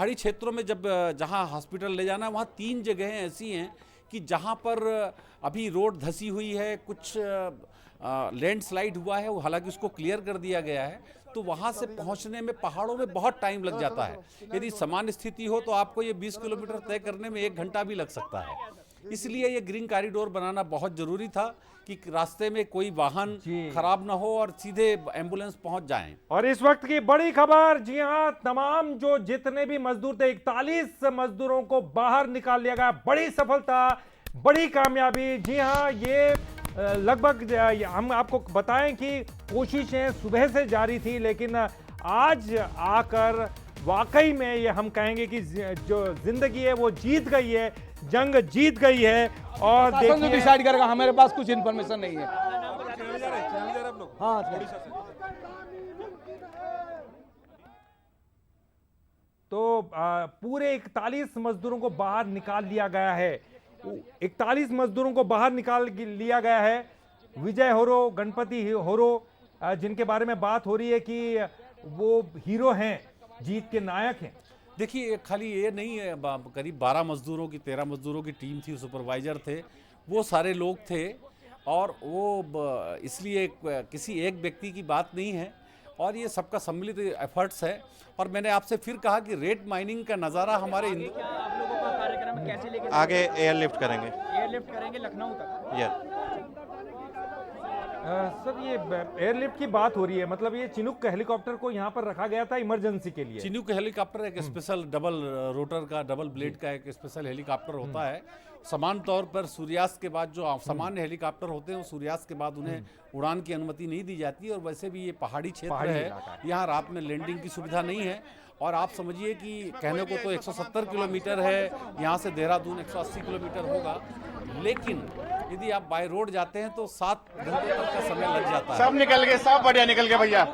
पहाड़ी क्षेत्रों में जब जहाँ हॉस्पिटल ले जाना है वहाँ 3 जगहें ऐसी हैं कि जहाँ पर अभी रोड धसी हुई है, कुछ लैंडस्लाइड हुआ है, हालांकि उसको क्लियर कर दिया गया है, तो वहाँ से पहुँचने में पहाड़ों में बहुत टाइम लग जाता है। यदि सामान्य स्थिति हो तो आपको ये 20 किलोमीटर तय करने में 1 घंटा भी लग सकता है। इसलिए ये ग्रीन कॉरिडोर बनाना बहुत ज़रूरी था कि रास्ते में कोई वाहन खराब ना हो और सीधे एम्बुलेंस पहुंच जाएं। और इस वक्त की बड़ी खबर, जी हां, तमाम जो जितने भी मजदूर थे 41 मजदूरों को बाहर निकाल लिया गया। बड़ी सफलता, बड़ी कामयाबी। जी हां, ये लगभग हम आपको बताएं कि कोशिशें सुबह से जारी थी, लेकिन आज आकर वाकई में ये हम कहेंगे कि जो जिंदगी है वो जीत गई है, जंग जीत गई है। और देखिए डिसाइड करेगा, हमारे पास कुछ इन्फॉर्मेशन नहीं है। हाँ, तो पूरे 41 मजदूरों को बाहर निकाल लिया गया है। 41 मजदूरों को बाहर निकाल लिया गया है। विजय होरो, गणपति होरो, जिनके बारे में बात हो रही है कि वो हीरो हैं, जीत के नायक हैं। देखिए, खाली ये नहीं है, करीब 12 मजदूरों की 13 मजदूरों की टीम थी, सुपरवाइजर थे, वो सारे लोग थे। और वो इसलिए किसी एक व्यक्ति की बात नहीं है और ये सबका सम्मिलित एफर्ट्स है। और मैंने आपसे फिर कहा कि रेत माइनिंग का नज़ारा हमारे आप लोगों का कार्यक्रम कैसे लेके आगे एयरलिफ्ट करेंगे लखनऊ तक। सर, ये एयरलिफ्ट की बात हो रही है, मतलब ये चिनूक हेलीकॉप्टर को यहाँ पर रखा गया था इमरजेंसी के लिए। चिनूक हेलीकॉप्टर एक स्पेशल डबल रोटर का, डबल ब्लेड का एक स्पेशल हेलीकॉप्टर होता है। समान तौर पर सूर्यास्त के बाद जो सामान्य हेलीकॉप्टर होते हैं वो सूर्यास्त के बाद उन्हें उड़ान की अनुमति नहीं दी जाती। और वैसे भी ये पहाड़ी क्षेत्र है, यहाँ रात में लैंडिंग की सुविधा नहीं है। और आप समझिए कि कहने को तो 170 किलोमीटर है यहाँ से देहरादून, 180 किलोमीटर होगा, लेकिन यदि आप बाय रोड जाते हैं तो 7 घंटे तक का समय लग जाता है। सब निकल गए, सब बढ़िया निकल गए भैया।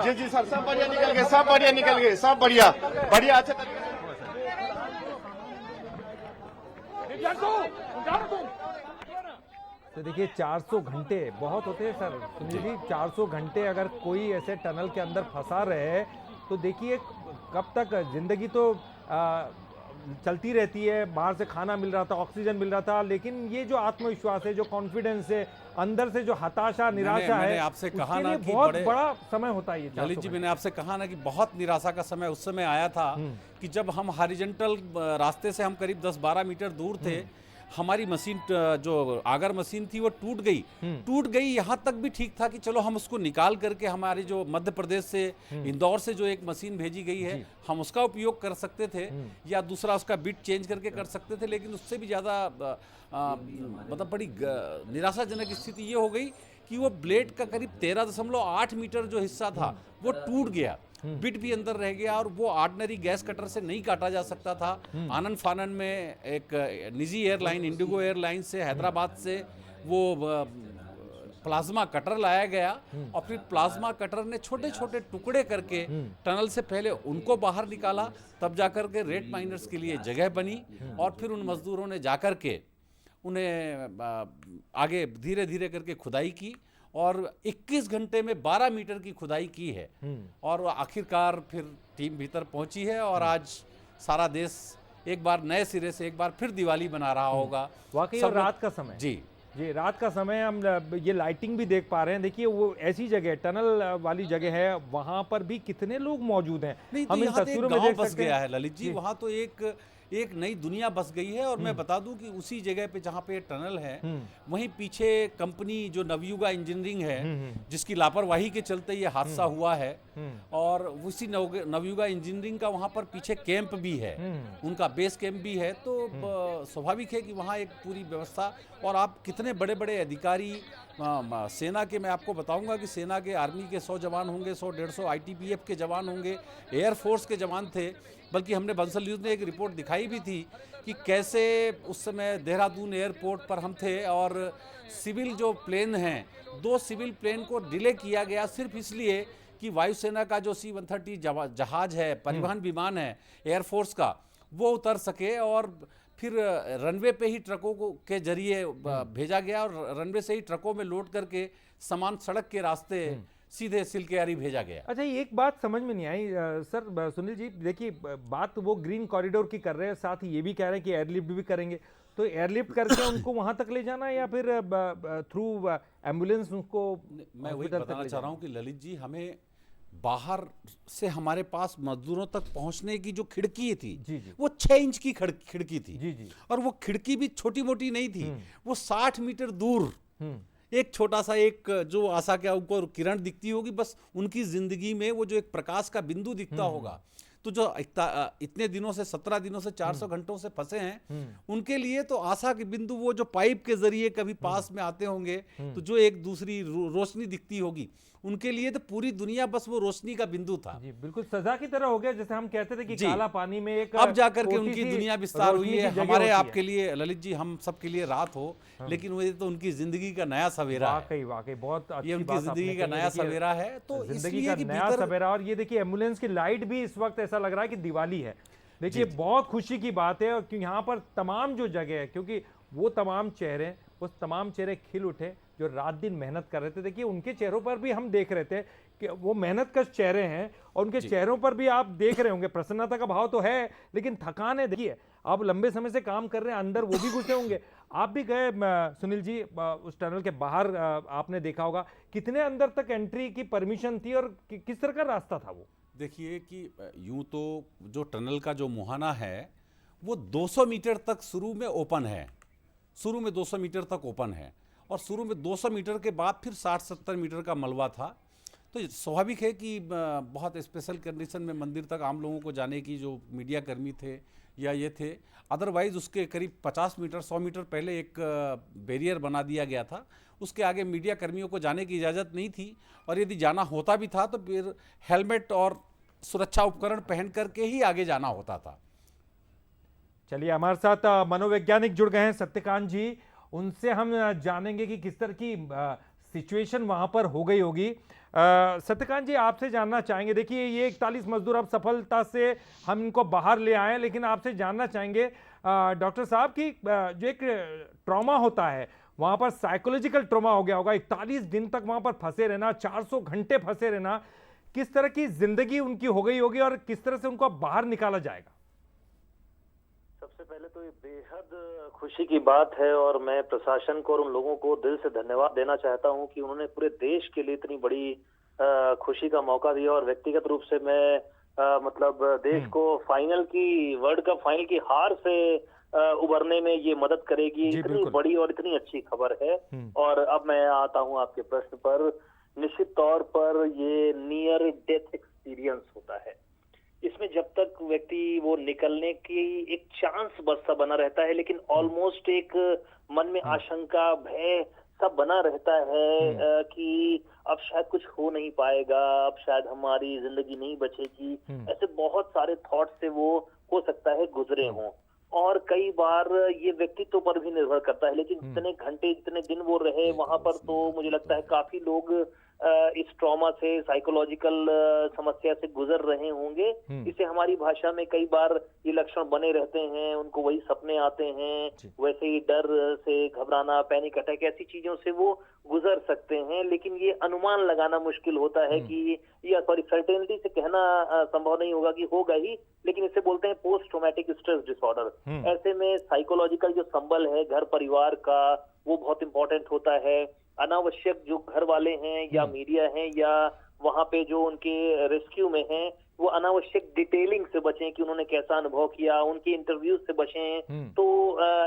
जी जी सर, सब बढ़िया निकल गए, सब बढ़िया निकल गए, सब बढ़िया बढ़िया अच्छे तरीके। तो देखिए 400 घंटे बहुत होते हैं सर सुनील जी। 400 घंटे अगर कोई ऐसे टनल के अंदर फंसा रहे तो देखिए कब तक। जिंदगी तो चलती रहती है, बाहर से खाना मिल रहा था, ऑक्सीजन मिल रहा था, लेकिन ये जो आत्मविश्वास है, जो कॉन्फिडेंस है, अंदर से जो हताशा, निराशा है, आपसे कहा ना कि बहुत बड़ा समय होता है ये। ललित जी, मैंने आपसे कहा ना कि बहुत निराशा का समय उस समय आया था कि जब हम हॉरिजॉन्टल रास्ते से हम करीब 10-12 मीटर दूर थे, हमारी मशीन जो आगर मशीन थी वो टूट गई। यहाँ तक भी ठीक था कि चलो हम उसको निकाल करके हमारे जो मध्य प्रदेश से इंदौर से जो एक मशीन भेजी गई है हम उसका उपयोग कर सकते थे, या दूसरा उसका बिट चेंज करके कर सकते थे। लेकिन उससे भी ज़्यादा मतलब बड़ी निराशाजनक स्थिति ये हो गई कि वो ब्लेड का करीब 13.8 मीटर जो हिस्सा था वो टूट गया, बिट भी अंदर रह गया। और वो ऑर्डिनरी गैस कटर से नहीं काटा जा सकता था। आनन फानन में एक निजी एयरलाइन, इंडिगो एयरलाइन से हैदराबाद से वो प्लाज्मा कटर लाया गया और फिर प्लाज्मा कटर ने छोटे छोटे टुकड़े करके टनल से पहले उनको बाहर निकाला, तब जाकर के रेत माइनर्स के लिए जगह बनी। और फिर उन मजदूरों ने जाकर के उन्हें आगे धीरे धीरे करके खुदाई की और 21 घंटे में 12 मीटर की खुदाई की है। और आखिरकार फिर टीम भीतर पहुंची है और आज सारा देश एक बार नए सिरे से एक बार फिर दिवाली मना रहा होगा। वाकई रात का समय जी रात का समय, हम ये लाइटिंग भी देख पा रहे हैं। देखिए वो ऐसी जगह, टनल वाली जगह है, वहां पर भी कितने लोग मौजूद हैं। हम इन तस्वीरों में देख सकते हैं। ललित जी, वहां तो एक नई दुनिया बस गई है। और मैं बता दूं कि उसी जगह पे जहाँ पे टनल है वहीं पीछे कंपनी जो नवयुगा इंजीनियरिंग है, जिसकी लापरवाही के चलते ये हादसा हुआ है, और उसी नवयुगा इंजीनियरिंग का वहाँ पर पीछे कैंप भी है, उनका बेस कैंप भी है। तो स्वाभाविक है कि वहाँ एक पूरी व्यवस्था, और आप कितने बड़े बड़े अधिकारी सेना के, मैं आपको बताऊंगा कि सेना के, आर्मी के 100 जवान होंगे, 100-150 ITBF के जवान होंगे, एयरफोर्स के जवान थे। बल्कि हमने बंसल न्यूज़ ने एक रिपोर्ट दिखाई भी थी कि कैसे उस समय देहरादून एयरपोर्ट पर हम थे और सिविल जो प्लेन हैं, 2 सिविल प्लेन को डिले किया गया सिर्फ इसलिए कि वायुसेना का जो C-130 जहाज है, परिवहन विमान है एयरफोर्स का, वो उतर सके। और फिर रनवे पे ही ट्रकों के जरिए भेजा गया और रनवे से ही ट्रकों में लोड करके सामान सड़क के रास्ते सीधे सिलकेयारी भेजा गया। अच्छा, ये एक बात समझ में नहीं आई सर सुनील जी, देखिए बात वो ग्रीन कॉरिडोर की कर रहे हैं, साथ ही ये भी कह रहे हैं कि एयरलिफ्ट भी करेंगे, तो एयरलिफ्ट करके उनको वहां तक ले जाना या फिर थ्रू एम्बुलेंस उनको मैं वही हॉस्पिटल तक बताना ले चाह रहा हूँ कि ललित जी, हमें बाहर से हमारे पास मजदूरों तक पहुंचने की जो खिड़की थी, जी, जी। वो 6 इंच की खिड़की थी। जी, जी। और वो खिड़की भी छोटी मोटी नहीं थी, वो 60 मीटर दूर एक छोटा सा एक जो आशा के ऊपर किरण दिखती होगी, बस उनकी जिंदगी में वो जो एक प्रकाश का बिंदु दिखता होगा, तो जो इतने दिनों से 17 दिनों से 400 घंटों से फंसे हैं, उनके लिए तो आशा के बिंदु वो जो पाइप के जरिए कभी पास में आते होंगे, तो जो एक दूसरी रोशनी दिखती होगी, उनके लिए तो पूरी दुनिया बस वो रोशनी का बिंदु था। जी, बिल्कुल सजा की तरह हो गया, जैसे हम कहते थे कि जी। काला पानी में एक अब जाकर के छोटी उनकी सी दुनिया विस्तार हुई रोशनी है। की जगह हमारे होती है। आपके लिए ललित जी, हम सबके लिए रात हो, लेकिन वो तो उनकी जिंदगी का नया सवेरा है। वाकई वाकई बहुत अच्छी ये उनकी बात आपने जिंदगी का कही है। नया देखिए, सवेरा है, तो जिंदगी इसलिए का कि नया भीतर सवेरा। और ये देखिए एम्बुलेंस की लाइट भी इस वक्त ऐसा लग रहा है कि दिवाली है। देखिए बहुत खुशी की बात है, और क्योंकि यहाँ पर तमाम जो जगह है, क्योंकि वो तमाम चेहरे खिल उठे जो रात दिन मेहनत कर रहे थे। देखिए उनके चेहरों पर भी हम देख रहे थे कि वो मेहनत कश चेहरे हैं, और उनके चेहरों पर भी आप देख रहे होंगे प्रसन्नता का भाव तो है, लेकिन थकान है। देखिए आप लंबे समय से काम कर रहे हैं, अंदर वो भी घुसे होंगे। आप भी गए सुनील जी उस टनल के बाहर, आपने देखा होगा कितने अंदर तक एंट्री की परमिशन थी और किस तरह का रास्ता था वो? देखिए कि यूं तो जो टनल का जो मुहाना है वो 200 मीटर तक शुरू में ओपन है, शुरू में 200 मीटर तक ओपन है, और शुरू में 200 मीटर के बाद फिर 60-70 मीटर का मलबा था। तो स्वाभाविक है कि बहुत स्पेशल कंडीशन में मंदिर तक आम लोगों को जाने की जो मीडिया कर्मी थे या ये थे, अदरवाइज उसके करीब 50 मीटर 100 मीटर पहले एक बैरियर बना दिया गया था, उसके आगे मीडिया कर्मियों को जाने की इजाज़त नहीं थी, और यदि जाना होता भी था तो फिर हेलमेट और सुरक्षा उपकरण पहन करके ही आगे जाना होता था। चलिए हमारे साथ मनोवैज्ञानिक जुड़ गए हैं सत्यकांत जी, उनसे हम जानेंगे कि किस तरह की सिचुएशन वहां पर हो गई होगी। सत्यकांत जी आपसे जानना चाहेंगे, देखिए ये 41 मजदूर अब सफलता से हम इनको बाहर ले आए, लेकिन आपसे जानना चाहेंगे डॉक्टर साहब कि जो एक ट्रॉमा होता है वहां पर, साइकोलॉजिकल ट्रॉमा हो गया होगा, 41 दिन तक वहां पर फंसे रहना, 400 घंटे फंसे रहना, किस तरह की जिंदगी उनकी हो गई होगी और किस तरह से उनको अब बाहर निकाला जाएगा? सबसे पहले तो ये बेहद खुशी की बात है, और मैं प्रशासन को और उन लोगों को दिल से धन्यवाद देना चाहता हूं कि उन्होंने पूरे देश के लिए इतनी बड़ी खुशी का मौका दिया। और व्यक्तिगत रूप से मैं मतलब देश को वर्ल्ड कप फाइनल की हार से उबरने में ये मदद करेगी, इतनी बड़ी और इतनी अच्छी खबर है। और अब मैं आता हूं आपके प्रश्न पर। निश्चित तौर पर ये नियर डेथ एक्सपीरियंस होता है। इसमें जब तक व्यक्ति वो निकलने की एक चांस बस सा बना रहता है, लेकिन ऑलमोस्ट एक मन में आशंका, भय सब बना रहता है कि अब शायद कुछ हो नहीं पाएगा, अब शायद हमारी जिंदगी नहीं बचेगी। ऐसे बहुत सारे थॉट से वो हो सकता है गुजरे हों, और कई बार ये व्यक्तित्व पर भी निर्भर करता है। लेकिन जितने घंटे जितने दिन वो रहे वहां पर, तो मुझे लगता है काफी लोग इस ट्रॉमा से, साइकोलॉजिकल समस्या से गुजर रहे होंगे। इसे हमारी भाषा में कई बार ये लक्षण बने रहते हैं, उनको वही सपने आते हैं, वैसे ही डर से घबराना, पैनिक अटैक, ऐसी चीजों से वो गुजर सकते हैं। लेकिन ये अनुमान लगाना मुश्किल होता है कि, या सॉरी सर्टेनिटी से कहना संभव नहीं होगा कि होगा ही, लेकिन इसे बोलते हैं पोस्ट ट्रॉमेटिक स्ट्रेस डिसऑर्डर। ऐसे में साइकोलॉजिकल जो संबल है घर परिवार का, वो बहुत इंपॉर्टेंट होता है। अनावश्यक जो घर वाले हैं या मीडिया हैं या वहां पे जो उनके रेस्क्यू में हैं, वो अनावश्यक डिटेलिंग से बचें कि उन्होंने कैसा अनुभव किया, उनके इंटरव्यूज से बचें, तो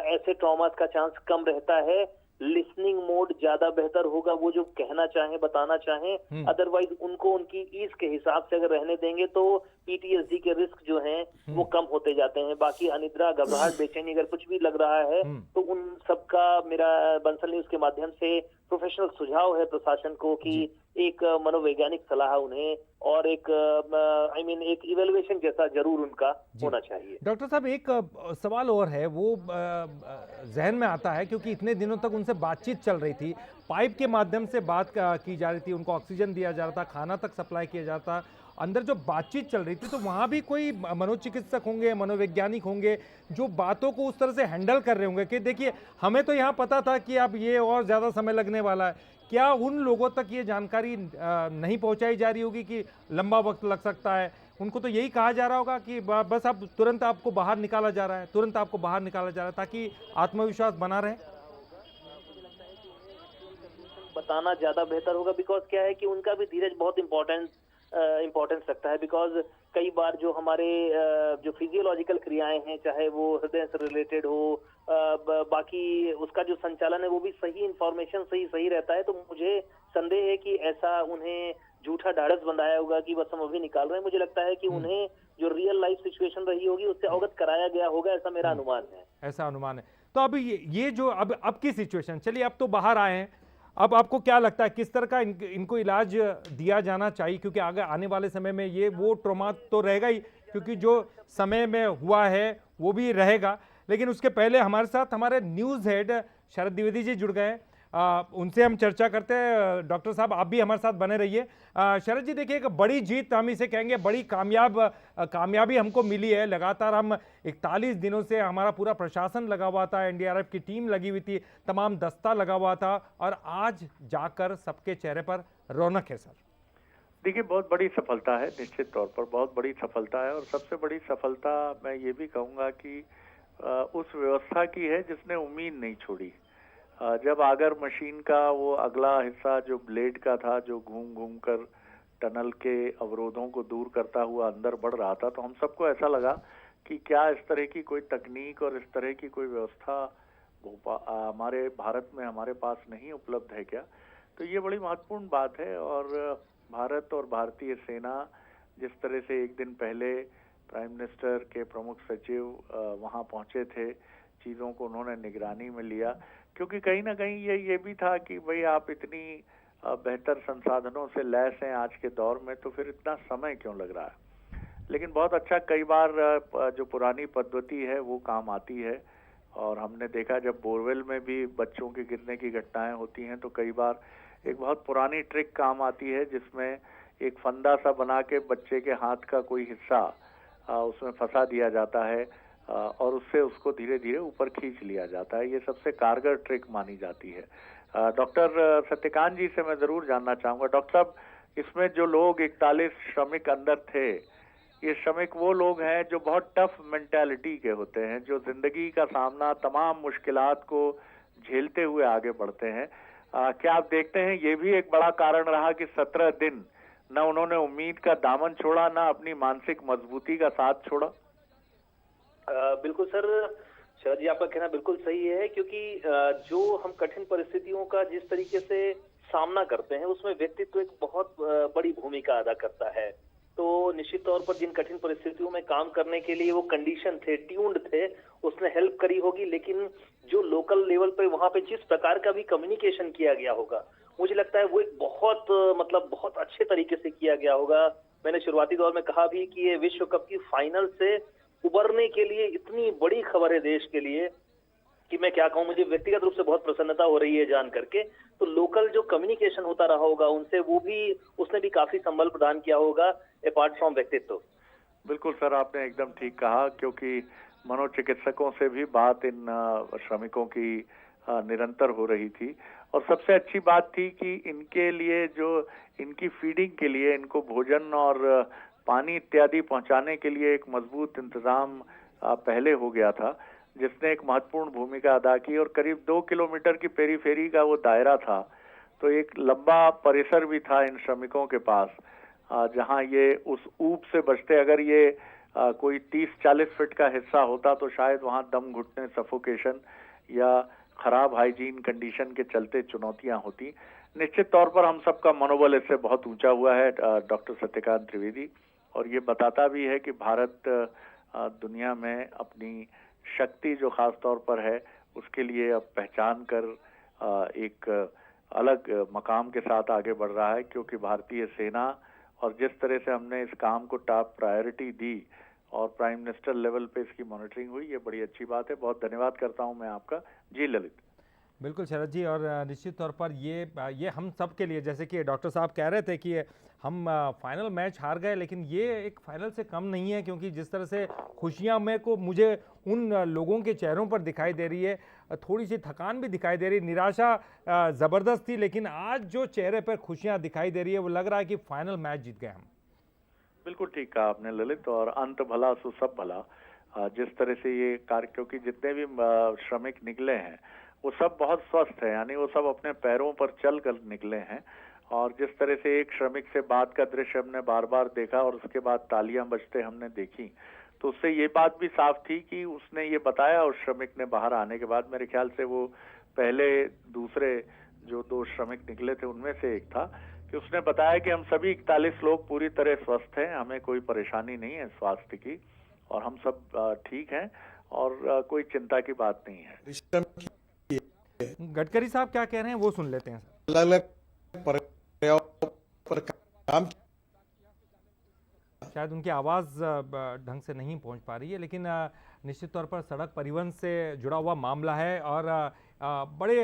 ऐसे ट्रॉमास का चांस कम रहता है। लिसनिंग मोड ज्यादा बेहतर होगा, वो जो कहना चाहें, बताना चाहें। अदरवाइज उनको उनकी ईज के हिसाब से अगर रहने देंगे तो पीटीएसडी के रिस्क जो हैं वो कम होते जाते हैं। बाकी अनिद्रा, घबराहट, बेचैनी अगर कुछ भी लग रहा है तो उन सबका मेरा बंसल न्यूज के माध्यम से प्रोफेशनल सुझाव है प्रशासन को कि एक मनोवैज्ञानिक सलाह उन्हें और एक एक इवैल्यूएशन जैसा जरूर उनका होना चाहिए। डॉक्टर साहब एक सवाल और है, वो जहन में आता है क्योंकि इतने दिनों तक उनसे बातचीत चल रही थी, पाइप के माध्यम से बात की जा रही थी, उनको ऑक्सीजन दिया जा रहा था, खाना तक सप्लाई किया जाता, अंदर जो बातचीत चल रही थी तो वहाँ भी कोई मनोचिकित्सक होंगे, मनोवैज्ञानिक होंगे जो बातों को उस तरह से हैंडल कर रहे होंगे कि देखिए हमें तो यहाँ पता था कि अब ये और ज़्यादा समय लगने वाला है, क्या उन लोगों तक ये जानकारी नहीं पहुँचाई जा रही होगी कि लंबा वक्त लग सकता है? उनको तो यही कहा जा रहा होगा कि बस अब तुरंत आपको बाहर निकाला जा रहा है, तुरंत आपको बाहर निकाला जा रहा है, ताकि आत्मविश्वास बना रहे। बताना ज्यादा बेहतर होगा, बिकॉज क्या है कि उनका भी धीरज बहुत इम्पोर्टेंस रखता है। बिकॉज कई बार जो हमारे जो फिजियोलॉजिकल क्रियाएं हैं, चाहे वो हृदय से रिलेटेड हो, बाकी उसका जो संचालन है वो भी सही इंफॉर्मेशन सही रहता है। तो मुझे संदेह है कि ऐसा उन्हें झूठा ढाढ़स बंधाया होगा कि बस हम अभी निकाल रहे हैं। मुझे लगता है कि उन्हें जो रियल लाइफ सिचुएशन रही होगी उससे अवगत कराया गया होगा, ऐसा मेरा अनुमान है। ऐसा अनुमान है। तो अब ये जो अब की सिचुएशन, चलिए अब तो बाहर आए हैं, अब आपको क्या लगता है किस तरह का इनको इलाज दिया जाना चाहिए? क्योंकि आगे आने वाले समय में ये वो ट्रॉमा तो रहेगा ही, क्योंकि जो समय में हुआ है वो भी रहेगा। लेकिन उसके पहले हमारे साथ हमारे न्यूज़ हेड शरद द्विवेदी जी जुड़ गए हैं, उनसे हम चर्चा करते हैं। डॉक्टर साहब आप भी हमारे साथ बने रहिए। शरद जी देखिए, एक बड़ी जीत हम इसे कहेंगे, बड़ी कामयाबी हमको मिली है। लगातार हम 41 दिनों से हमारा पूरा प्रशासन लगा हुआ था, एनडीआरएफ की टीम लगी हुई थी, तमाम दस्ता लगा हुआ था, और आज जाकर सबके चेहरे पर रौनक है। सर देखिए, बहुत बड़ी सफलता है, निश्चित तौर पर बहुत बड़ी सफलता है। और सबसे बड़ी सफलता मैं ये भी कहूँगा कि उस व्यवस्था की है जिसने उम्मीद नहीं छोड़ी। जब आगर मशीन का वो अगला हिस्सा जो ब्लेड का था, जो घूम घूम कर टनल के अवरोधों को दूर करता हुआ अंदर बढ़ रहा था, तो हम सबको ऐसा लगा कि क्या इस तरह की कोई तकनीक और इस तरह की कोई व्यवस्था हमारे भारत में हमारे पास नहीं उपलब्ध है क्या? तो ये बड़ी महत्वपूर्ण बात है। और भारत और भारतीय सेना जिस तरह से एक दिन पहले प्राइम मिनिस्टर के प्रमुख सचिव वहाँ पहुँचे थे, चीज़ों को उन्होंने निगरानी में लिया, क्योंकि कहीं ना कहीं ये भी था कि भाई आप इतनी बेहतर संसाधनों से लैस हैं आज के दौर में, तो फिर इतना समय क्यों लग रहा है? लेकिन बहुत अच्छा, कई बार जो पुरानी पद्धति है वो काम आती है। और हमने देखा जब बोरवेल में भी बच्चों के गिरने की घटनाएं होती हैं तो कई बार एक बहुत पुरानी ट्रिक काम आती है, जिसमें एक फंदा सा बना के बच्चे के हाथ का कोई हिस्सा उसमें फंसा दिया जाता है और उससे उसको धीरे धीरे ऊपर खींच लिया जाता है। ये सबसे कारगर ट्रिक मानी जाती है। डॉक्टर सत्यकांत जी से मैं जरूर जानना चाहूँगा, डॉक्टर साहब, इसमें जो लोग 41 श्रमिक अंदर थे, ये श्रमिक वो लोग हैं जो बहुत टफ मेंटालिटी के होते हैं, जो जिंदगी का सामना, तमाम मुश्किलात को झेलते हुए आगे बढ़ते हैं। क्या आप देखते हैं ये भी एक बड़ा कारण रहा कि 17 दिन न उन्होंने उम्मीद का दामन छोड़ा, न अपनी मानसिक मजबूती का साथ छोड़ा? बिल्कुल सर, शरद जी आपका कहना बिल्कुल सही है, क्योंकि जो हम कठिन परिस्थितियों का जिस तरीके से सामना करते हैं उसमें व्यक्तित्व एक बहुत बड़ी भूमिका अदा करता है। तो निश्चित तौर पर जिन कठिन परिस्थितियों में काम करने के लिए वो कंडीशन थे, ट्यून्ड थे, उसने हेल्प करी होगी। लेकिन जो लोकल लेवल पे वहां पे जिस प्रकार का भी कम्युनिकेशन किया गया होगा, मुझे लगता है वो एक बहुत अच्छे तरीके से किया गया होगा। मैंने शुरुआती दौर में कहा भी कि ये विश्व कप की फाइनल से उबरने के लिए इतनी बड़ी खबर है देश के लिए कि मैं क्या कहूँ, मुझे व्यक्तिगत रूप से बहुत प्रसन्नता हो रही है जान करके। तो लोकल जो कम्युनिकेशन होता रहा होगा उनसे, उसने भी काफी संबल प्रदान किया होगा, अपार्ट फ्रॉम व्यक्तित्व। बिल्कुल सर, आपने एकदम ठीक कहा, क्योंकि मनोचिकित्सकों से भी बात इन श्रमिकों की निरंतर हो रही थी। और सबसे अच्छी बात थी कि इनके लिए, जो इनकी फीडिंग के लिए, इनको भोजन और पानी इत्यादि पहुंचाने के लिए एक मजबूत इंतजाम पहले हो गया था, जिसने एक महत्वपूर्ण भूमिका अदा की। और करीब 2 किलोमीटर की पेरीफेरी का वो दायरा था, तो एक लंबा परिसर भी था इन श्रमिकों के पास, जहां ये उस ऊब से बचते। अगर ये कोई 30-40 फीट का हिस्सा होता तो शायद वहां दम घुटने, सफोकेशन या खराब हाइजीन कंडीशन के चलते चुनौतियां होती। निश्चित तौर पर हम सबका मनोबल इससे बहुत ऊंचा हुआ है, डॉक्टर सत्यकांत त्रिवेदी। और ये बताता भी है कि भारत दुनिया में अपनी शक्ति जो खास तौर पर है उसके लिए अब पहचान कर एक अलग मकाम के साथ आगे बढ़ रहा है, क्योंकि भारतीय सेना और जिस तरह से हमने इस काम को टॉप प्रायोरिटी दी और प्राइम मिनिस्टर लेवल पे इसकी मॉनिटरिंग हुई, ये बड़ी अच्छी बात है। बहुत धन्यवाद करता हूं मैं आपका। जी ललित बिल्कुल शरद जी, और निश्चित तौर पर ये हम सब के लिए, जैसे कि डॉक्टर साहब कह रहे थे कि हम फाइनल मैच हार गए, लेकिन ये एक फाइनल से कम नहीं है, क्योंकि जिस तरह से खुशियां मुझे उन लोगों के चेहरों पर दिखाई दे रही है, थोड़ी सी थकान भी दिखाई दे रही, निराशा ज़बरदस्त थी, लेकिन आज जो चेहरे पर खुशियां दिखाई दे रही है वो लग रहा है कि फाइनल मैच जीत गए हम। बिल्कुल ठीक कहा आपने ललित, और अंत भला सो सब भला। जिस तरह से ये कार्य, क्योंकि जितने भी श्रमिक निकले हैं वो सब बहुत स्वस्थ है, यानी वो सब अपने पैरों पर चल कर निकले हैं। और जिस तरह से एक श्रमिक से बात का दृश्य हमने बार बार देखा और उसके बाद तालियां बजते हमने देखी, तो उससे ये बात भी साफ थी कि उसने ये बताया, उस श्रमिक ने बाहर आने के बाद, मेरे ख्याल से वो पहले दूसरे जो 2 श्रमिक निकले थे उनमें से एक था, कि उसने बताया कि हम सभी 41 लोग पूरी तरह स्वस्थ हैं, हमें कोई परेशानी नहीं है स्वास्थ्य की, और हम सब ठीक हैं, और कोई चिंता की बात नहीं है। गडकरी साहब क्या कह रहे हैं वो सुन लेते हैं। अलग पर काम, शायद उनकी आवाज़ ढंग से नहीं पहुंच पा रही है, लेकिन निश्चित तौर पर सड़क परिवहन से जुड़ा हुआ मामला है, और बड़े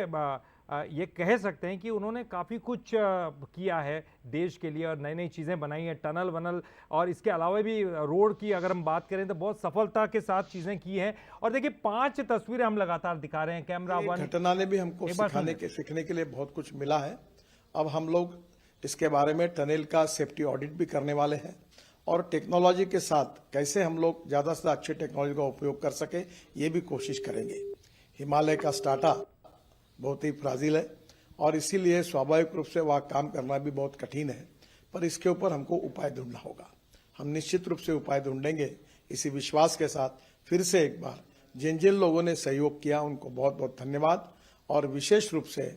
ये कह सकते हैं कि उन्होंने काफ़ी कुछ किया है देश के लिए, और नई नई चीज़ें बनाई हैं, टनल वनल, और इसके अलावा भी रोड की अगर हम बात करें तो बहुत सफलता के साथ चीज़ें की हैं। और देखिए 5 तस्वीरें हम लगातार दिखा रहे हैं, कैमरा 1। घटना ने भी हमको सीखने के लिए बहुत कुछ मिला है। अब हम लोग इसके बारे में टनल का सेफ्टी ऑडिट भी करने वाले हैं, और टेक्नोलॉजी के साथ कैसे हम लोग ज़्यादा से अच्छी टेक्नोलॉजी का उपयोग कर सके, ये भी कोशिश करेंगे। हिमालय का स्टार्टा बहुत ही फ्राजिल है, और इसीलिए स्वाभाविक रूप से वहाँ काम करना भी बहुत कठिन है, पर इसके ऊपर हमको उपाय ढूंढना होगा। हम निश्चित रूप से उपाय ढूंढेंगे, इसी विश्वास के साथ फिर से एक बार जिन जिन लोगों ने सहयोग किया उनको बहुत बहुत धन्यवाद, और विशेष रूप से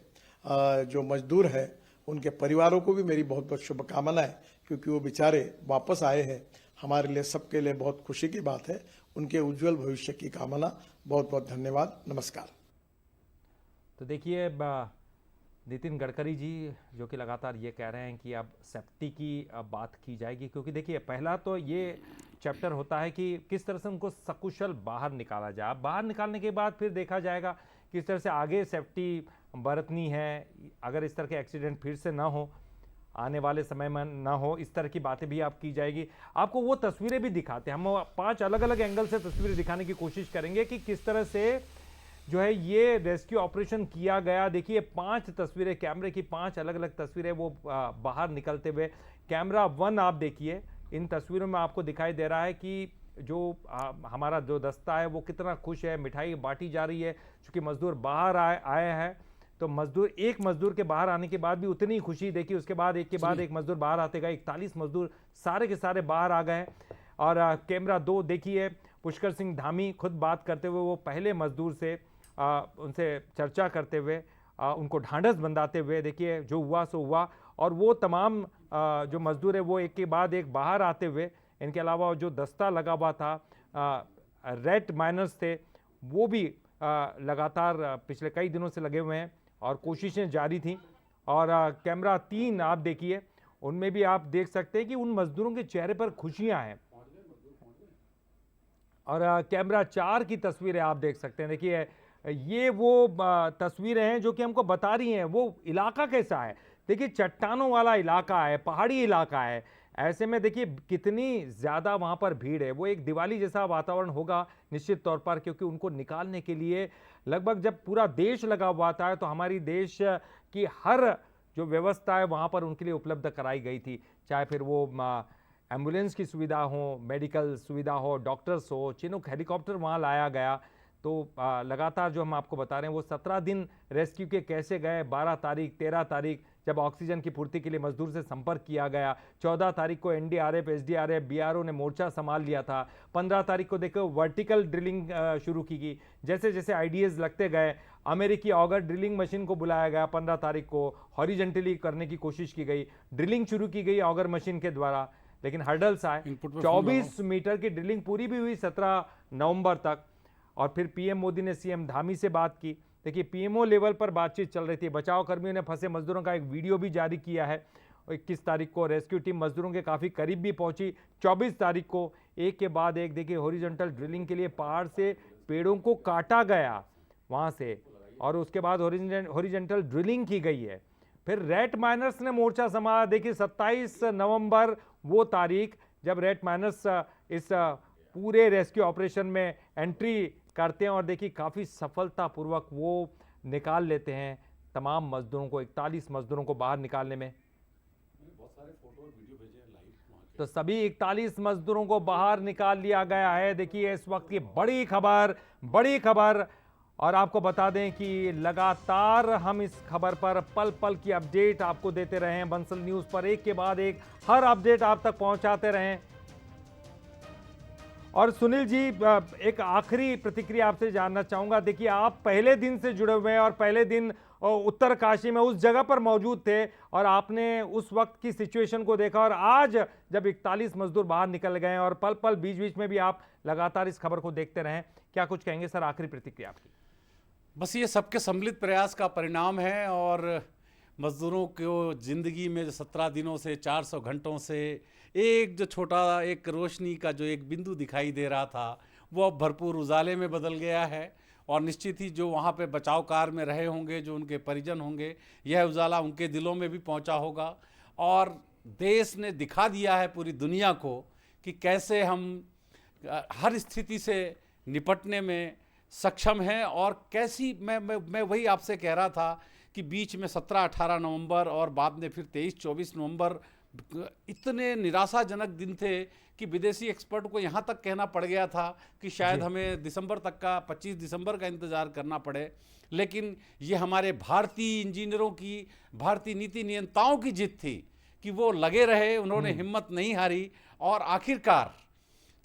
जो मजदूर है उनके परिवारों को भी मेरी बहुत बहुत शुभकामनाएं, क्योंकि वो बेचारे वापस आए हैं। हमारे लिए, सबके लिए बहुत खुशी की बात है। उनके उज्जवल भविष्य की कामना। बहुत बहुत धन्यवाद, नमस्कार। तो देखिए नितिन गडकरी जी जो कि लगातार ये कह रहे हैं कि अब सेफ्टी की बात की जाएगी, क्योंकि देखिए पहला तो ये चैप्टर होता है कि किस तरह से उनको सकुशल बाहर निकाला जाए। बाहर निकालने के बाद फिर देखा जाएगा किस तरह से आगे सेफ्टी बरतनी है, अगर इस तरह के एक्सीडेंट फिर से ना हो, आने वाले समय में ना हो, इस तरह की बातें भी आप की जाएगी। आपको वो तस्वीरें भी दिखाते हैं, हम 5 अलग अलग एंगल से तस्वीरें दिखाने की कोशिश करेंगे कि किस तरह से जो है ये रेस्क्यू ऑपरेशन किया गया। देखिए 5 तस्वीरें, कैमरे की 5 अलग अलग तस्वीरें वो बाहर निकलते हुए। कैमरा 1 आप देखिए, इन तस्वीरों में आपको दिखाई दे रहा है कि जो हमारा जो दस्ता है वो कितना खुश है, मिठाई बांटी जा रही है, क्योंकि मजदूर बाहर आए हैं। तो मजदूर, एक मजदूर के बाहर आने के बाद भी उतनी खुशी, देखिए उसके बाद एक के बाद एक मजदूर बाहर आते गए, 41 मजदूर सारे के सारे बाहर आ गए। और कैमरा 2 देखिए, पुष्कर सिंह धामी खुद बात करते हुए, वो पहले मजदूर से उनसे चर्चा करते हुए, उनको ढांढस बंधाते हुए, देखिए जो हुआ सो हुआ। और वो तमाम जो मजदूर है वो एक के बाद एक बाहर आते हुए, इनके अलावा जो दस्ता लगा हुआ था, रेड माइनर्स थे, वो भी लगातार पिछले कई दिनों से लगे हुए हैं और कोशिशें जारी थी। और कैमरा 3 आप देखिए, उनमें भी आप देख सकते हैं कि उन मजदूरों के चेहरे पर खुशियां हैं। और कैमरा 4 की तस्वीरें आप देख सकते हैं। देखिए ये वो तस्वीरें हैं जो कि हमको बता रही हैं वो इलाका कैसा है। देखिए चट्टानों वाला इलाका है, पहाड़ी इलाका है, ऐसे में देखिए कितनी ज़्यादा वहाँ पर भीड़ है। वो एक दिवाली जैसा वातावरण होगा निश्चित तौर पर, क्योंकि उनको निकालने के लिए लगभग जब पूरा देश लगा हुआ था तो हमारी देश की हर जो व्यवस्था है वहाँ पर उनके लिए उपलब्ध कराई गई थी, चाहे फिर वो एम्बुलेंस की सुविधा हो, मेडिकल सुविधा हो, डॉक्टर्स हो, चिनूक हेलीकॉप्टर वहाँ लाया गया। तो लगातार जो हम आपको बता रहे हैं वो 17 दिन रेस्क्यू के कैसे गए। 12 तारीख 13 तारीख जब ऑक्सीजन की पूर्ति के लिए मजदूर से संपर्क किया गया, 14 तारीख को एनडीआरएफ, एसडीआरएफ, बीआरओ ने मोर्चा संभाल लिया था, 15 तारीख को देखो वर्टिकल ड्रिलिंग शुरू की गई। जैसे जैसे आईडीएस लगते गए, अमेरिकी ऑगर ड्रिलिंग मशीन को बुलाया गया, 15 तारीख को हॉरिजेंटली करने की कोशिश की गई, ड्रिलिंग शुरू की गई ऑगर मशीन के द्वारा, लेकिन हर्डल्स आए। 24 मीटर की ड्रिलिंग पूरी भी हुई 17 नवंबर तक। और फिर पीएम मोदी ने सीएम धामी से बात की। देखिए पीएमओ लेवल पर बातचीत चल रही थी। बचाव कर्मियों ने फंसे मजदूरों का एक वीडियो भी जारी किया है। 21 तारीख को रेस्क्यू टीम मजदूरों के काफ़ी करीब भी पहुंची। 24 तारीख को एक के बाद एक देखिए हॉरिजॉन्टल ड्रिलिंग के लिए पहाड़ से पेड़ों को काटा गया, वहाँ से और उसके बाद हॉरिजेंटल ड्रिलिंग की गई है। फिर रेट माइनर्स ने मोर्चा संभाला। देखिए 27 नवंबर वो तारीख जब रेट माइनर्स इस पूरे रेस्क्यू ऑपरेशन में एंट्री करते हैं और देखिए काफ़ी सफलतापूर्वक वो निकाल लेते हैं तमाम मजदूरों को, 41 मजदूरों को बाहर निकालने में। तो सभी 41 मजदूरों को बाहर निकाल लिया गया है। देखिए इस वक्त की बड़ी खबर और आपको बता दें कि लगातार हम इस खबर पर पल पल की अपडेट आपको देते रहे हैं। बंसल न्यूज़ पर एक के बाद एक हर अपडेट आप तक पहुंचाते रहें। और सुनील जी, एक आखिरी प्रतिक्रिया आपसे जानना चाहूंगा। देखिए आप पहले दिन से जुड़े हुए हैं और पहले दिन उत्तरकाशी में उस जगह पर मौजूद थे और आपने उस वक्त की सिचुएशन को देखा और आज जब 41 मजदूर बाहर निकल गए हैं और पल पल बीच बीच में भी आप लगातार इस खबर को देखते रहें, क्या कुछ कहेंगे सर? आखिरी प्रतिक्रिया आपकी। बस ये सबके सम्मिलित प्रयास का परिणाम है और मजदूरों को ज़िंदगी में 17 दिनों से 400 घंटों से एक जो छोटा एक रोशनी का जो एक बिंदु दिखाई दे रहा था वो अब भरपूर उजाले में बदल गया है। और निश्चित ही जो वहाँ पे बचाव कार्य में रहे होंगे, जो उनके परिजन होंगे, यह उजाला उनके दिलों में भी पहुँचा होगा। और देश ने दिखा दिया है पूरी दुनिया को कि कैसे हम हर स्थिति से निपटने में सक्षम हैं। और कैसी मैं वही आपसे कह रहा था कि बीच में 17-18 नवंबर और बाद में फिर 23-24 नवंबर इतने निराशाजनक दिन थे कि विदेशी एक्सपर्ट को यहाँ तक कहना पड़ गया था कि शायद हमें दिसंबर तक का 25 दिसंबर का इंतज़ार करना पड़े। लेकिन ये हमारे भारतीय इंजीनियरों की, भारतीय नीति नियंताओं की जिद थी कि वो लगे रहे, उन्होंने हिम्मत नहीं हारी और आखिरकार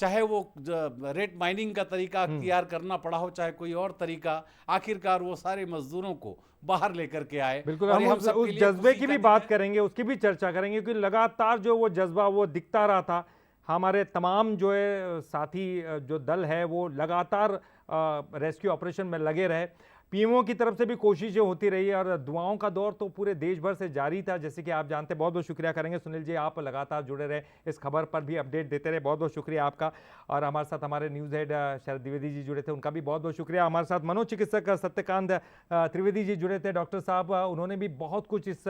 चाहे वो रेट माइनिंग का तरीका अख्तियार करना पड़ा हो, चाहे कोई और तरीका, आखिरकार वो सारे मजदूरों को बाहर लेकर के आए। बिल्कुल, हम उस जज्बे की भी बात करेंगे, उसकी भी चर्चा करेंगे क्योंकि लगातार जो वो जज्बा वो दिखता रहा था। हमारे तमाम जो है साथी जो दल है वो लगातार रेस्क्यू ऑपरेशन में लगे रहे। पीएमओ की तरफ से भी कोशिशें होती रही और दुआओं का दौर तो पूरे देश भर से जारी था, जैसे कि आप जानते हैं। बहुत बहुत शुक्रिया करेंगे सुनील जी, आप लगातार जुड़े रहे, इस खबर पर भी अपडेट देते रहे, बहुत बहुत शुक्रिया आपका। और हमारे साथ हमारे न्यूज़ हेड शरद द्विवेदी जी जुड़े थे, उनका भी बहुत बहुत शुक्रिया। हमारे साथ मनोचिकित्सक सत्यकांत त्रिवेदी जी जुड़े थे, डॉक्टर साहब, उन्होंने भी बहुत कुछ इस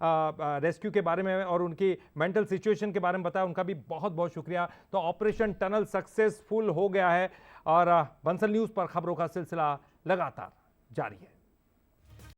रेस्क्यू के बारे में और उनकी मेंटल सिचुएशन के बारे में बताया, उनका भी बहुत बहुत शुक्रिया। तो ऑपरेशन टनल सक्सेसफुल हो गया है और बंसल न्यूज़ पर खबरों का सिलसिला लगातार जारी है।